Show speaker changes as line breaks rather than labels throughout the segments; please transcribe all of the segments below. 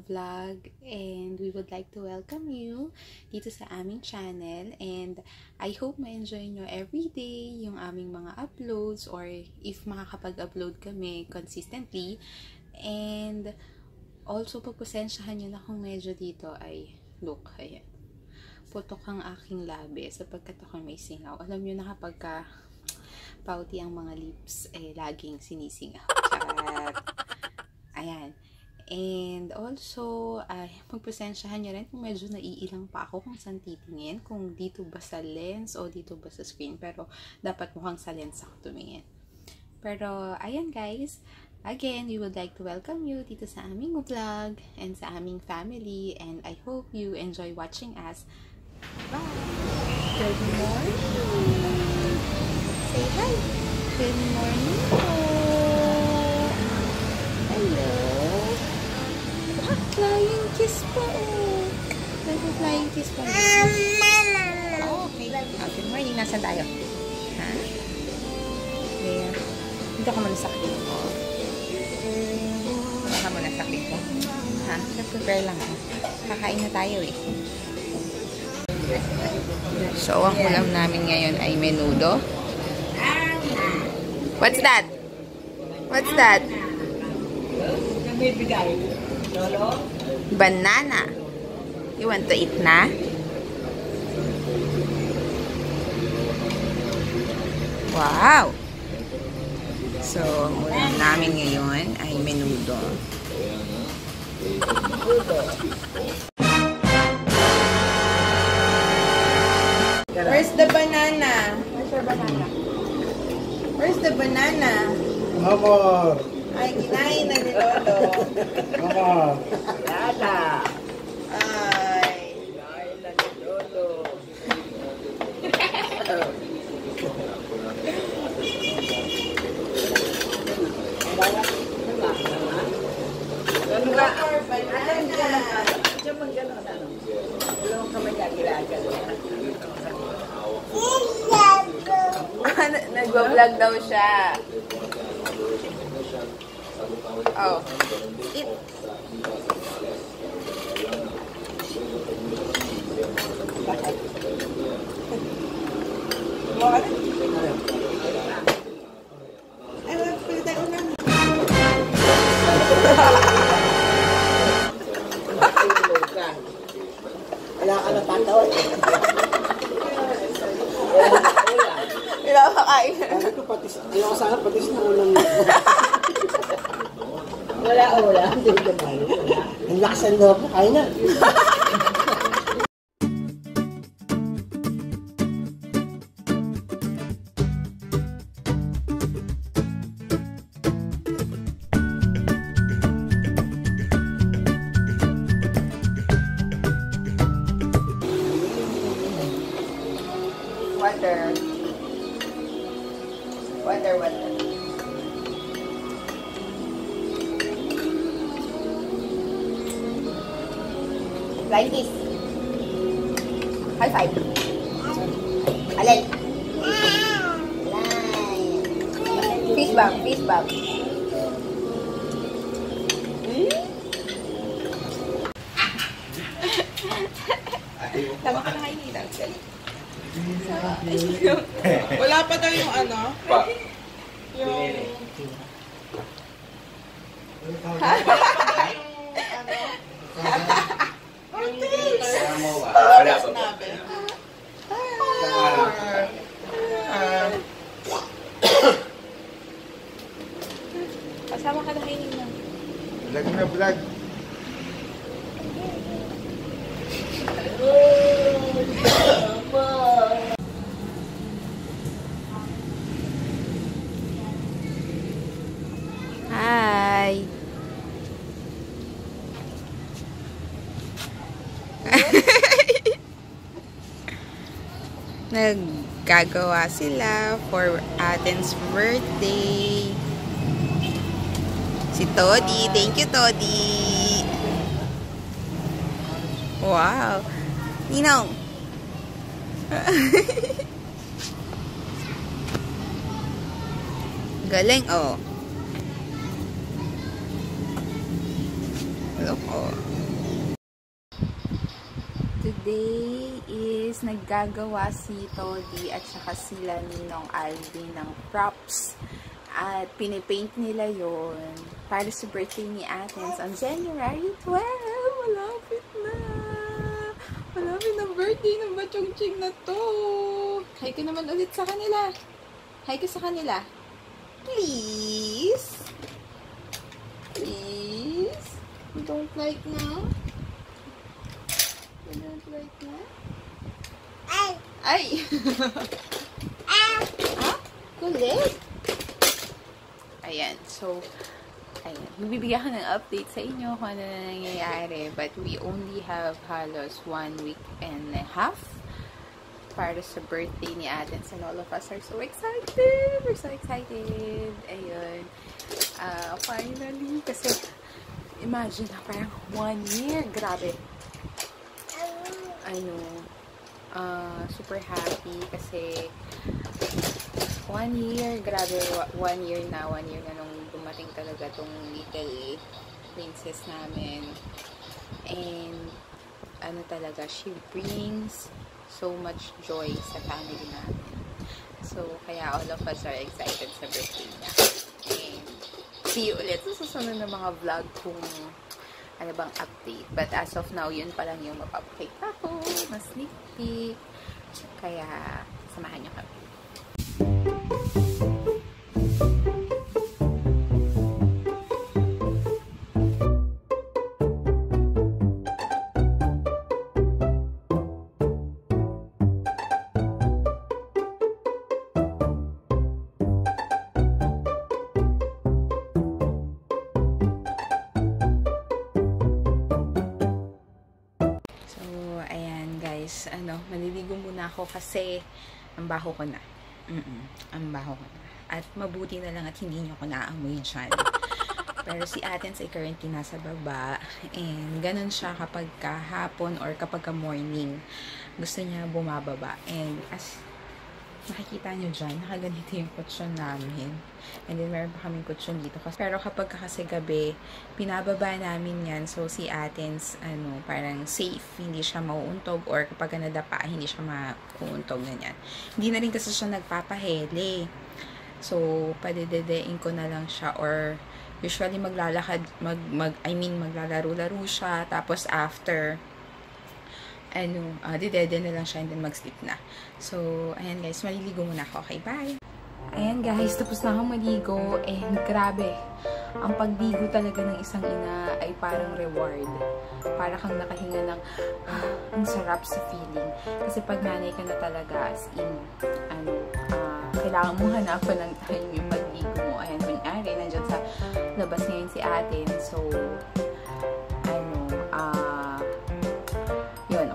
Vlog, and we would like to welcome you dito sa aming channel, and I hope ma-enjoy nyo everyday yung aming mga uploads, or if makakapag-upload kami consistently. And also pagpasensyahan nyo na kung medyo dito ay look, ayan, putok ang aking labi sapagkat ako may singaw. Alam nyo na kapag pouty ang mga lips, laging sinisingaw. Charot. Ayan. And also, magpasensyahan nyo rin kung medyo naiilang pa ako kung saan titingin. Kung dito ba sa lens o dito ba sa screen. Pero, dapat mukhang sa lens ako tumingin. Pero, ayan guys. Again, we would like to welcome you dito sa aming vlog and sa aming family. And I hope you enjoy watching us. Bye! Good morning! Say hi! Good morning po! Hello! Flying kiss po! Flying kiss po! Oh, okay. Good morning! Nasaan tayo? Ha? There. Dito ka muna sa akin ko. Dito ka muna sa akin ko. Ha? Prepare lang ha? Kakain na tayo eh. So, ang ulam namin ngayon ay menudo. What's that? What's that? Banana. You want to eat na? Wow! So, ang ulam namin ngayon ay menudo.
Where's the banana? Where's your banana? Where's the banana?
Amor!
Ay, kinain na ni Lolo.
Amor!
Lala!
Ay.
Kinain na ni Lolo.
Ano ba? Banana.
Diyan man gano'n, ano? Dalawang kamay niya, ginagano.
Nag-vlog daw siya. Oh. Eat. What? Ay, wala pwede tayo na.
Wala ka na tatawad.
Pinapakain.
Sabi ko patis, ayaw ko sana patis na ulam na.
Wala, hindi ko naman.
Ang lakas ang loob mo, kaya na.
Water. Like this. High five. Alin? Fish bump, fish bump. Tama ka na kayo nila.
Wala pa daw yung ano? Yung...
Wala pa ba?
Kasama ka na kayo nila.
Vlog na vlog.
Hi! Naggagawa sila for Aten's birthday. Si Toddy. Thank you, Toddy. Wow. Ninong. Galing, oh. Look, oh. today is naggagawa si Toddy at saka sila Ninong Alvin ng props. At pinipaint nila yon para sa birthday ni Athens on January 12. Malapit na! Malapit na birthday ng Bachong-ching na to. Hi ka naman ulit sa kanila. Hi ka sa kanila. Please. Please. You don't like now? You don't like now? Ay! Ay! Ah! Kulit! Ayan. So, ayan. Magbibigyan ko ng update sa inyo kung ano na nangyayari. But we only have halos 1 week and a half para sa birthday ni Athens, and all of us are so excited! We're so excited! Ayun. Finally, kasi imagine na parang 1 year. Grabe. Super happy kasi 1 year. Grabe, 1 year na nung dumating talaga tong little princess namin. And talaga, she brings so much joy sa family namin. So, kaya all of us are excited sa birthday niya. And see you ulit sa susunod na mga vlog kung ano bang update. But as of now, yun pa lang yung mapapakita ko. Mas sneak peek. Kaya, samahan niyo kami. Maliligo muna ako kasi ang baho ko na. Ang baho ko na. At mabuti na lang at hindi nyo ko naamoy dyan. Pero si Athens ay currently nasa baba. And ganun siya kapag kahapon or kapag ka morning. Gusto niya bumababa. And as makikita nyo dyan, nakaganito yung kutsyon namin. And then, meron pa kaming kutsyon dito. Pero kapag kasi gabi, pinababa namin yan. So, si Athens, parang safe. Hindi siya mauuntog. Or kapag nadapa, hindi siya mauuntog na yan. Hindi na rin kasi siya nagpapahele. So, padededein ko na lang siya. Or, usually, maglalakad, maglalaro-laro siya. Tapos, after, didede na lang siya and then mag-sleep na. So, ayan guys, maliligo muna ako. Okay, bye! Ayan guys, tapos na akong maligo and grabe, ang pagligo talaga ng isang ina ay parang reward. Para kang nakahinga ng ang sarap sa feeling. Kasi pag nanay ka na talaga, as in, kailangan mo hanapan ng time yung pagligo mo. Ayan, kunyari, nandiyan sa labas ngayon si Aten. So,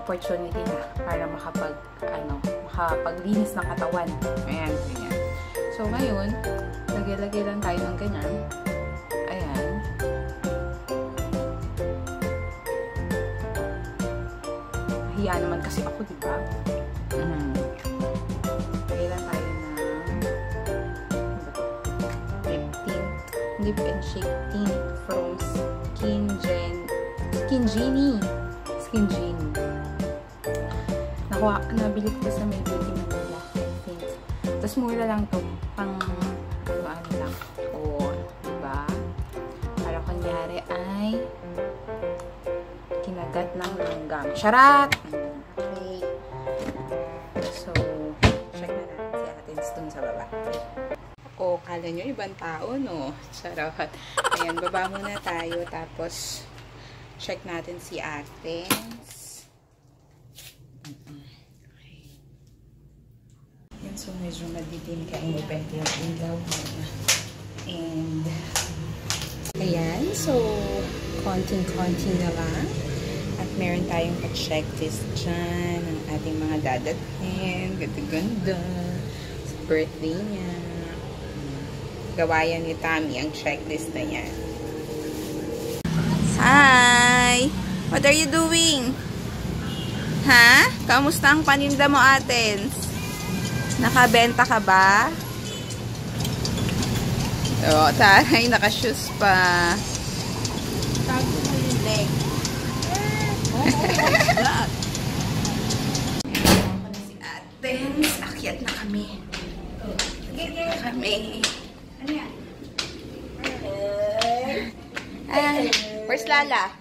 opportunity na para makapaglinis ng katawan. Ayan, ganyan. So, ngayon, lagay-lagay lang tayo ng ganyan. Ayan. Hiya naman kasi ako, diba? Lagay lang tayo ng Lip and Shake Tint from Skin Genie. Nabili ko sa may beauty Manila, I think. Tapos mura lang to. Pang, ano lang. O, diba? Para kunyari ay kinagat ng langgam. Charat! Okay. So, check na natin si Athens dun sa baba. O, kala nyo ibang tao, no? Charot. Ayan, baba muna tayo. Tapos, check natin si Athens. So, medyo madidim ka yung depende yung ilaw. And, ayan. So, konting-konti na lang. At meron tayong pa-checklist dyan ng ating mga dadating. Ganda-ganda. Sa birthday niya. Gawayan ni Tammy ang checklist na yan. Hi! What are you doing? Ha? Kamusta ang paninda mo, Athens? Nakabenta ka ba? O, taray, naka-shoes pa.
Tago mo yung leg. Oh, what's that?
Lala?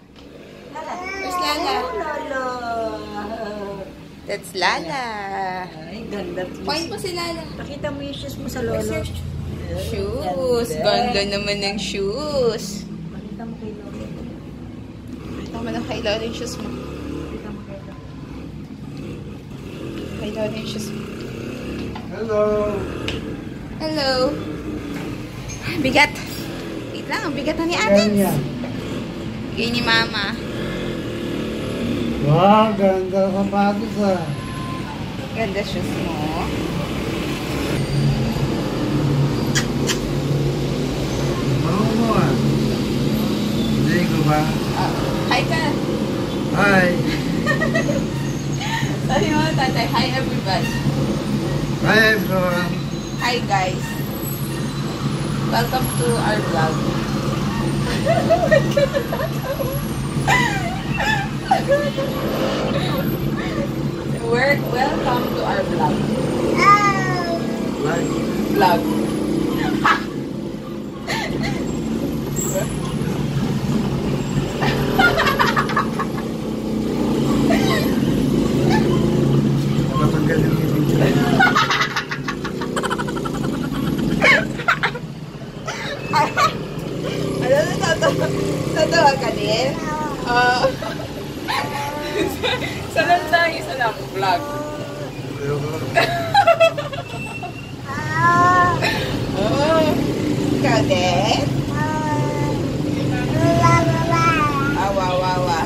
Where's Lala?
Lolo.
That's Lala.
Ay, ganda.
Point mo si Lala.
Pakita mo yung shoes mo sa lolo.
Shoes. Ganda naman ng shoes.
Pakita mo kay lolo.
Tama na kay Lala yung shoes mo.
Pakita mo kay lolo.
Kay Lala yung shoes mo.
Hello.
Hello. Bigat. Wait lang, ang bigat na ni Athens.
Ganyan.
Bigay ni Mama.
Wow, ganda sapatos ah.
Ganda shoes mo.
Marunong mo ah. Hindi ko ba?
Hi ka.
Hi.
Sabi mo, tatay. Hi everybody.
Hi everyone.
Hi guys. Welcome to our vlog. Welcome to our vlog.
Bye.
Vlog.
Matanggal yung ibig.
Ano na tatawa ka din? Sunod na isa lang vlog. Ikaw din? Awa, awa, awa.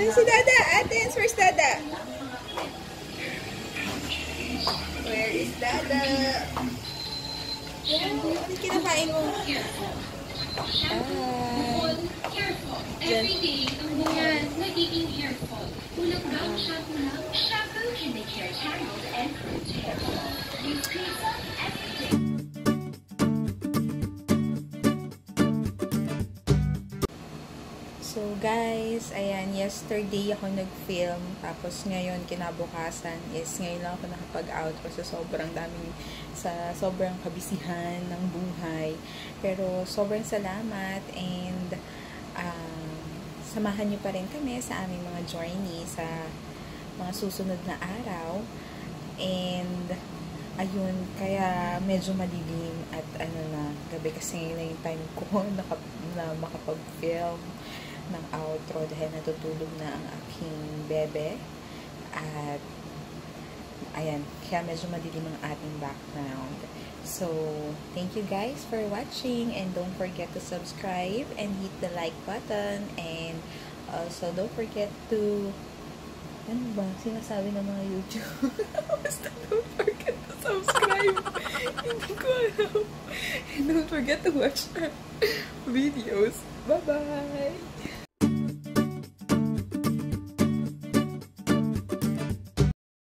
Si Dada, Athens, where's Dada? Where is Dada? Ano kinakain mo?
Careful. Every day, ang bunga nagiging hair fall. Ulap daw shampoo lang. Shampoo can make hair tangled and prone to hair fall. Use pizza every day.
So guys, ayan, yesterday ako nag-film, tapos ngayon kinabukasan is ngayon lang ako nakapag-outro sa sobrang kabisihan ng buhay. Pero sobrang salamat and samahan niyo pa rin kami sa aming mga journey sa mga susunod na araw. And ayun, kaya medyo madilim at gabi kasi ngayon na yung time ko na makapag-film ng outro dahil natutulog na ang aking bebe. At ayan, kaya medyo madilim ang ating background. So, thank you guys for watching and don't forget to subscribe and hit the like button, and also don't forget to sinasabi ng mga YouTube? Basta don't forget to subscribe. Hindi ko alam. And don't forget to watch our videos. Bye-bye!